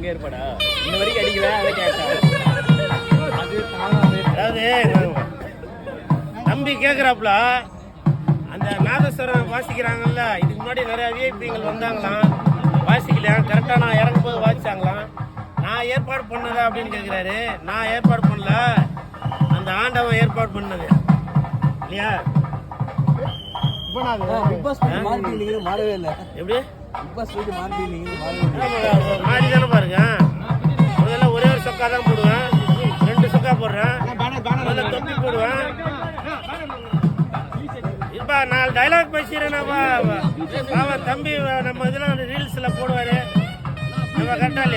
உங்க ஏற்பாடா இந்த வரைக்கும் அடிக்கல அதை கேட்டேன். அதாவது தம்பி கேட்குறாப்புல அந்த நாதஸ்வரம் வாசிக்கிறாங்கல்ல, இதுக்கு முன்னாடி நிறையா விஐபிங்கள் வந்தாங்களாம், வாசிக்கலையா கரெக்டாக நான் இறங்கும் போது வாசிச்சாங்களாம். நான் ஏற்பாடு பண்ணதா அப்படின்னு கேட்குறாரு. நான் ஏற்பாடு பண்ணல, அந்த ஆண்டவன் ஏற்பாடு பண்ணது இல்லையா? மாறவே இல்லை. எப்படி மாறவே மாறி தானே பாருங்க. முதல்ல ஒரே ஒரு சொக்கா தான் போடுவேன், 2 சொக்கா போடுறேன், முதல்ல தொப்பி போடுவேன். இப்ப 4 டைலாக் பேசுறேன்னாப்பா அவன் தம்பி நம்ம இதெல்லாம் ரீல்ஸ்ல போடுவாரு, நம்ம கரெக்டா இல்லையா?